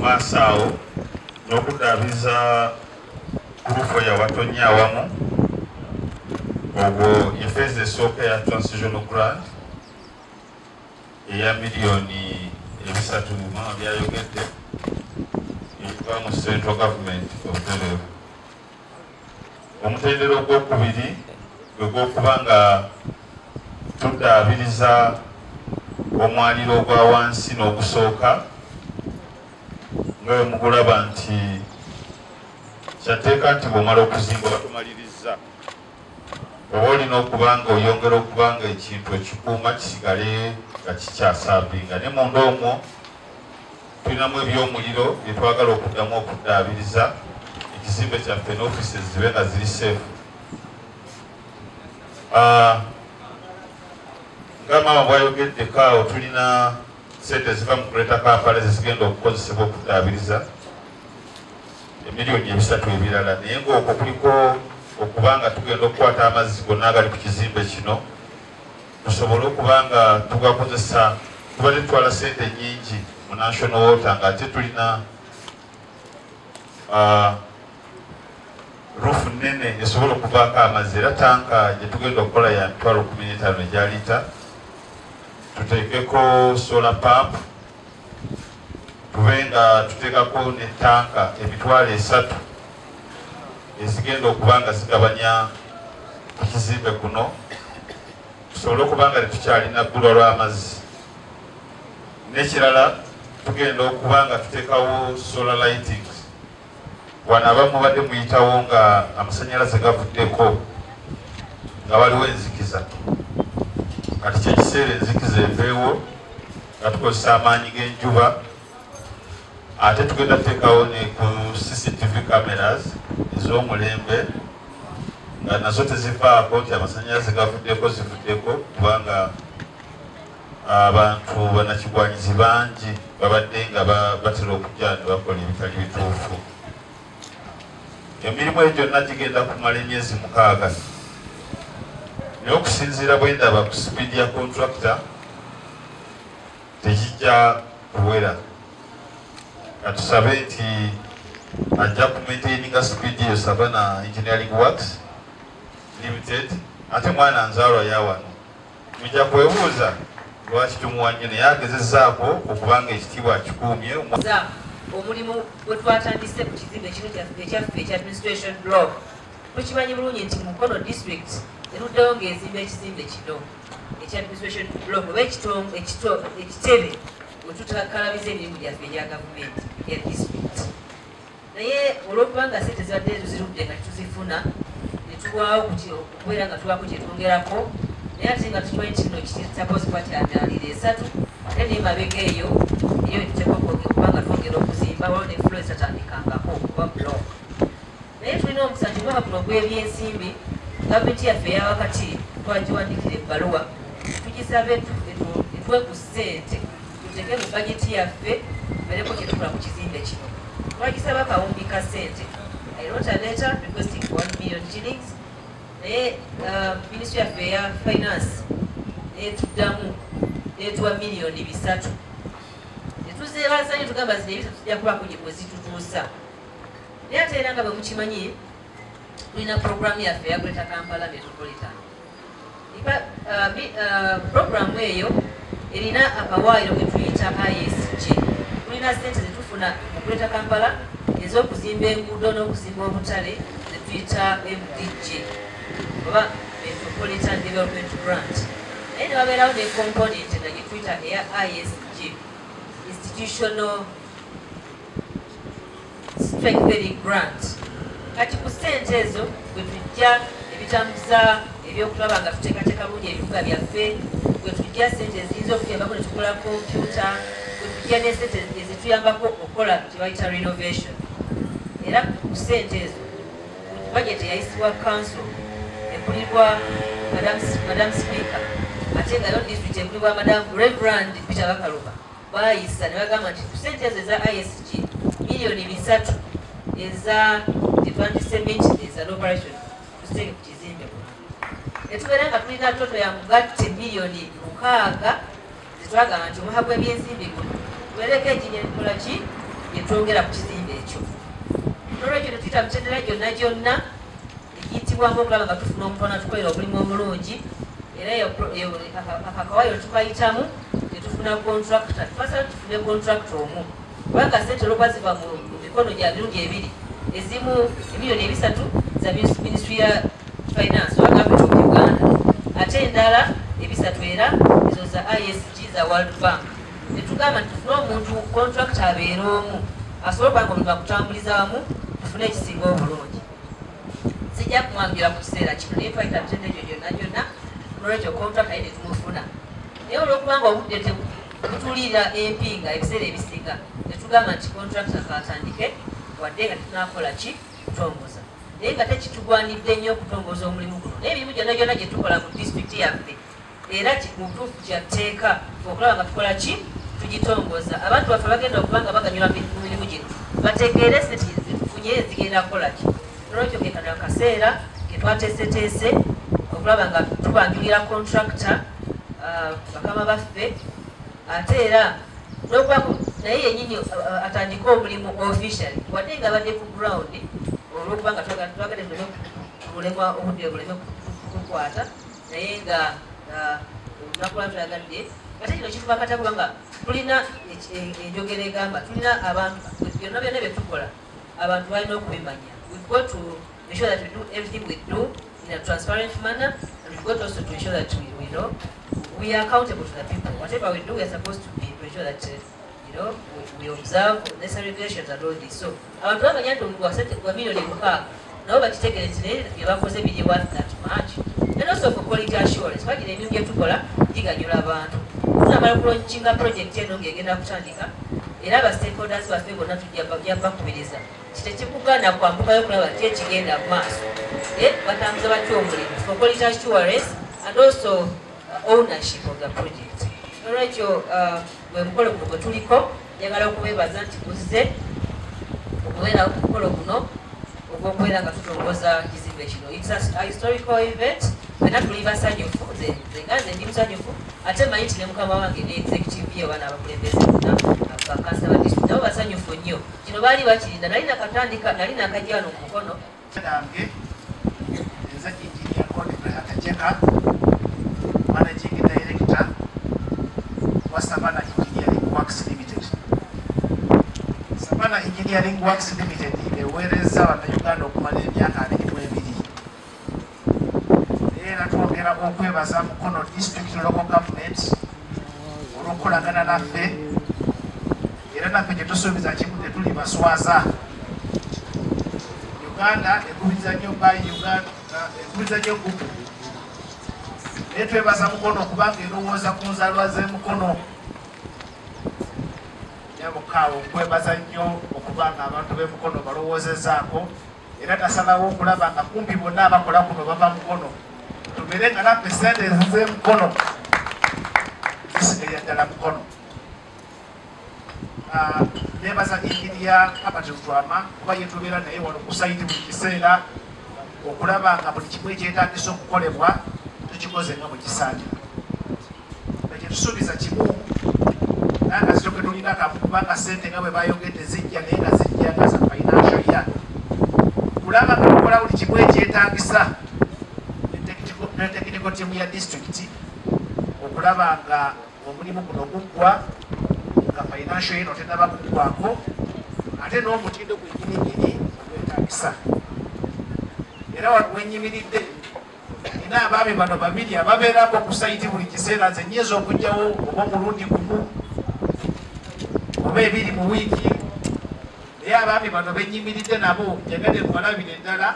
Masao nokudabiza kurufo ya watonya awamu obwo ifeze soka ya transitional grant ya milioni ebisatu mama byayogedde ekiva mu central government of the level. Omutendero gw'okubiri gwe gw'okubanga tuddaabiriza omwaliro ogwa wansi n'ogusooka nga mugulaba nti kyateeka nti bw'omala okuzimba batumaliriza oba olina okubanga oyongera okubanga ekintu ekikuuma kisigale nga kikyasaabinga ne munda omwo tulinamu ebyomuliro bye twagala okuddamu okuddaabiriza ekizimbe kyaffe n'offices zibe nga ziri safe. Nga maama bw'ayogeddeko awo tulina sente ziva mu kuleta Kampala zigenda okukozesebwa okuddaabiriza emiliyoni ebisatu ebirala, naye ng'okwo kuliko okubanga tugenda okukwata amazzi gonna agali ku kizimbe kino tusobole okubanga tugakozesa tuba tetwala sente nyingi mu national water ng'ate tulina rufu nnene esobola okuvaako amazzi era tanka gye tugenda okukola ya 15 egya lita. Tuteekeko solar pump tube nga tuteekako ne tanka emitwalo 3 ezigenda okubanga zigabanya ekizimbe kuno tusobole okubanga tetukyalina bbulwa lw'amazzi. N'ekirala tugenda okubanga tuteekawo solar lighting wano abamu badde muyitawo nga amasannyalaze gavuddeko nga waliwo enzikiza. Kati kyekiseera enzikiza eveewo nga tukozesa amaanyi g'enjuba, ate tugenda tuteekawo ne ku CCTV cameras ez'omulembe nga nazo tezivaako nti amasannyalaze gavuddeko zivuddeko kubanga abantu bannakigwanyizi bangi babadde nga batera okujja ne bakola ebitali bituufu. Emirimu egyo gyonna gigenda kumala emyezi 6 naye okusinziira bwe ndaba ku sipiidi ya contractor tekijja kuwera. Katusabe nti ajja kumaintaininga sipiidi eyo Savannah Engineering Works Limited. Ate mwana nzaalwa yawano mujja kwebuuza lwaki tumuwanye naye agezezzaako okubanga ekitiibwa akikuumye omulimu gwe twatandise ku kizimbe kino ekyaffe ekya administration block. Tukimanyi bulungi nti mu Mukono district eruddewo ng'ezimba ekizimbe kino ekya administration block oba ekitebe we tutakalabiza emirimu gyaffe egya gavumenti ya district. Naye olw'okubanga sente zibadde ezo zirudde nga tuzifuna ne tuwaawo okubeera nga tubaako kyetwongerako, naye ate nga tukimanyi kino kitapoozi kwatyandalira 3 ate n'emabega eyo kubanga twongera okuzimba waliwo ne flow ezatandikangako okuba block. Naye tulina omusanju omwaka guno gw'ebyensimbi gavumenti yaffe eyawakati twagiwandikira ebbaluwa tugisabe etwe ku ssente tuteeke mu bageti yaffe tubereko kyetukola ku kizimbe kino. Twagisaba kawumbi ka ssente. I wrote a letter requesting 1 million shillings. Naye minisitule yaffe eya finance etuddamu etuwa miliyoni 3. Netuzeebazanyo tugamba zino ebisatu tujja kubaako gye zitutuusa. Naye ate era nga bwe mukimanyi tulina programu yaffe ya Greater Kampala Metropolitan. Programu eyo erina akawaayiro ke tuyita ISG. Tulina ssente zetufuna mu Greater Kampala ez'okuzimba enguudo n'okuzimba obutale zetuyita MDG oba Metropolitan Development Grant. Naye ne babeerawo ne component nga gye tuyita eya ISG, Institutional Strengthening Grant. Kati ku ssente ezo bwe tujja ebitambuza ebyokulaba nga tuteekateeka bulungi ebibuga byaffe, bwe tujja ssente eziyinza okutuyambako ne tukola kompyuta, bwe tujja n'essente tuyambako okukola kyebayita renovation. Era ku ssente ezo budget eyayisibwa council ekulibwa Madam Speaker ate nga yo district ekulibwa Madam Reverend Peter Bakaluba bayisa ne bagamba nti ku ssente ezo eza ISG milioni 3 eza development eza operation tuseke ku kizimbe etubeera nga tulina toto ya mugatte milioni 6 zetwagamba nti omuha gw'ebyenzimbi guno tubeereko eginya enkola ki yetwongera ku kizimbe ekyo. N'olwekyo tetuyita mitendera gyonna egiyitibwamu okulaba nga tufuna omutwana tukolera omulimu omulungi era akakawayo tukayitamu tetufuna contractor tubasala tufune contractor omu kubanga ssente olwokuba ziva mu mikono gya mirundi ebiri ezimu emiliyoni 3 za ministry ya finance oba gavumenti of Uganda ate endala 3 era ezo za ISG za World Bank. Netugamba nti tufune omuntu contractor abeera omu asobole okubanga omuntu akutambuliza wamu tufune ekisinga obulungi. Sijja kumwanjula ku kiseera kino naye twayita mitende egyo gyonna n'olwekyo contractor ye netumufuna naye olwokubanga obudde tebutuulira empinga ebiseera ebisinga netugamba nti contractor katandike wadde nga tetunakola ki kutongoza naye nga tekitugwanidde nnyo okutongoza omulimu guno naye emirimu gyonna gye tukola mu disitulikiti yaffe era mu butuufu kyatteeka okulaba nga tukola ki tugitongoza abantu baffe bagenda okuba nga baganyula mu mirimu gino bategeere sente zitufunye zigenda kukola ki n'olwekyo ke kano akaseera ke twateeseteese okulaba nga tubanjulira contractor bakama baffe ate era n'okuba naye yennyini atandike omulimu officially wadde nga badde ku ground olw'okuba nga twagala obulemwa obudde buleme kukwata naye nga olunaku lwa tulagadde ate kino kituba kata kubanga tulina enjogera egamba tulina abantu byonna bye tukola abantu balina okubimanya. We've got to ensure that we do everything we do in a transparent manner, and we've got also to ensure that we are accountable to the people. Whatever we do, we are supposed to ensure that we observe necessary regulations and all this. So abantu bamanya nti omuntu wa milioni 6 nabo bakitegeere nti naye bye bakoze biri worth that much. And also for quality assurance, twagira emirimu gye tukola giganyula abantu. Tunamala kulonkinga project eno ng'egenda kutandika era aba stakeholders baffe bonna tujja bakubiriza kitekikugaana kwambukayo kulaba nti ekigenda mu maaso batambuza batya omulimu for quality assurance and also ownership of the project. Olwekyo bwe mukolo guno gwe tuliko njagala okubeebaza nti muzze okubeera ku mukolo guno ogw'okubeera nga tutongoza kizimbe kino. It's a historical event fena tuli basanyufu nze ndi musanyufu ate manyi nti ne mukama wange ne executive ye bana abakulembeze bonna bakasaba district nabo basanyufu nnyo kino baali bakirinda nali nakatandika nali nakajja wano ku mukono nange nze engineer Godfrey Akajeka managing director wa Savannah Engineering Works Limited. Savannah Engineering Works Limited eweereza Bannayuganda okumala emyaka 22 era twongera okwebaza Mukono District Local Government olw'okukolagana naffe era naffe gye tusuubiza kimu tetuli baswaza. Uganda ekubiriza nnyo ekubiriza nnyo Google naye twebaza Mukono okubanga erowooza ku nzaalwa z'Emukono yabukaawo okwebaza nnyo okubanga abantu b'Emukono balowoozezaako era tasalawo okulaba nga kumpi bonna abakola kuno bava Mukono tubeere nga naffe sente z'Emukono zisigaye ddala Mukono. Nebaza engineer Herbert Lutwama kuba yetubeera naye wano ku site buli kiseera okulaba nga buli kimu ekyetaagisa okukolebwa tukikoze nga bwe kisaanira. Ekyo tusuubiza kimu naye nga zitoke tulina kamu kubanga ssente nga bwe bayogedde zijja naye nga zijja nga za financial year kulaba nga tukola buli kimu ekyetaagisa ne technical team ya district okulaba nga omulimu guno guggwa nga financial year tennaba kuggwako ate n'omutindo gwenyininyini ogwetaagisa. Era wenyimiridde nina abaami bano babiri ababeerako ku site buli kiseera nze nnyinza okugyawo oba omulundi gumu oba ebiri mu wiiki naye abaami bano benyimiridde nabo njagadde tubalabire ddala.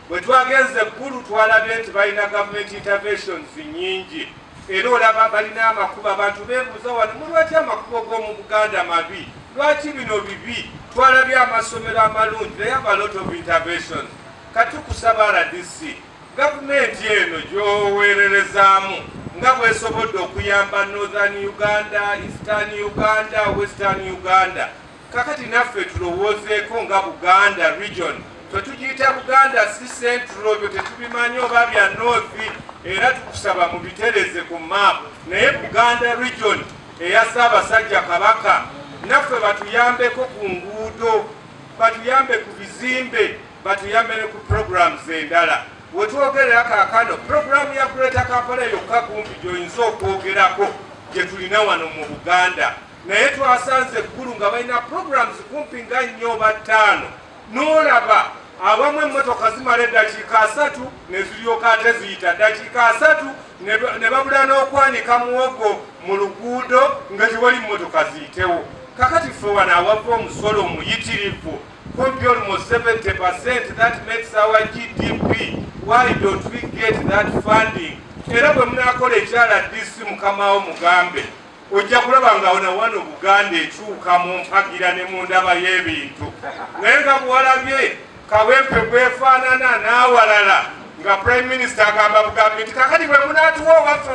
Bwe twagenze ggulu twalabye nti balina government interventions nnyingi era olaba balina amakubo abantu beebuuza wano mulwaki amakubo g'omu Buganda mabi lwaki bino bibi twalabye amasomero amalungi they have a lot of interventions kati tukusaba RDC gavumenti eno gy'oweererezaamu nga bwesobodde okuyamba Northern Uganda, Eastern Uganda, Western Uganda kakati naffe tulowoozeeko nga Buganda region twetugiyita Buganda si central byo tetubimanyi oba bya north era tukusaba mubitereze ku map naye Buganda region eya Ssaabasajja Kabaka naffe batuyambeko ku nguudo batuyambe ku bizimbe batuyambe ne ku programs endala wetwogerera kaakano programu ya Greater Kampala yokka kumpi gy'oyinza okwogerako gye tulina wano mu Buganda naye twasanze eggulu nga balina programs kumpi nga 4 oba 5 n'olaba abamu emmotoka zimala eddakiika 3 ne ziryoka ate ziyita ddakiika 3 ne babula n'okwanika muwogo mu luguudo nga tewali mmotoka ziyitewo kakati ffe wano awava omusolo omuyitirivu kumpi almost 70% that makes our GDP why don't we get that funding era bwe munaakola ekyala DC mukamawo mugambe ojja kulaba nga wano Buganda ekyuka mu mpagira ne mu ndaba y'ebintu naye nga bwalabye kawempe bwefaanana n'awalala nga Prime Minister agamba bugambe nti kakati bwe munaatuwa owaffe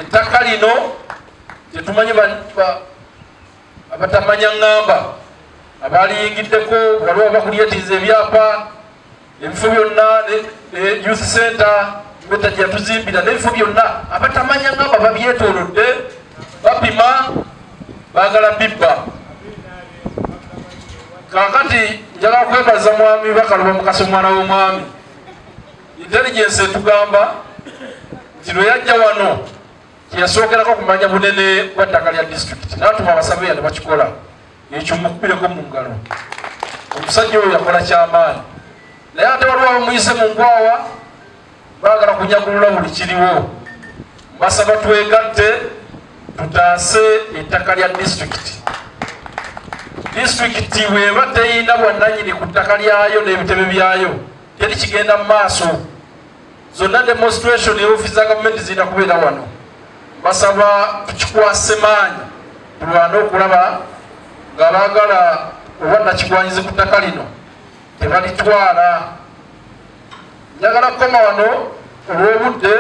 ettaka lino tetumanyi abatamanya ŋŋamba abaliyingiddeko waliwo bakulyetiza ebyapa ebifo byonna youth center beta gye yatuzimbira n'ebifo byonna abatamanya ŋŋamba babyetoolodde bapima baagala bibba kaakati njagala kwebaza mwami Bakaluba Mukasa omwana w'omwami intelligence etugamba nti lwe yajja wano kyeyasookerako kumanya bunene bwa ttaka lya district n'atuma abasabeya ne bakikola ekyo mukubireko mu ngalo omusajja oyo yakola kyamaanyi naye ate waliwo abamuyise mu nkwawa baagala kunyagulula buli kiriwo basaba twegatte tutaase ettaka lya district disitulikiti bweba teyina bwannannyini ku ttaka lyayo n'ebitebe byayo teri kigenda mu maaso zonna demonstration y'ofiisi za gavumenti zirina kubeera wano basaba tukikwase maanyi tulwane okulaba nga baagala oba nakigwanyizi ku ttaka lino tebalitwala njagala kukoma wano olw'obudde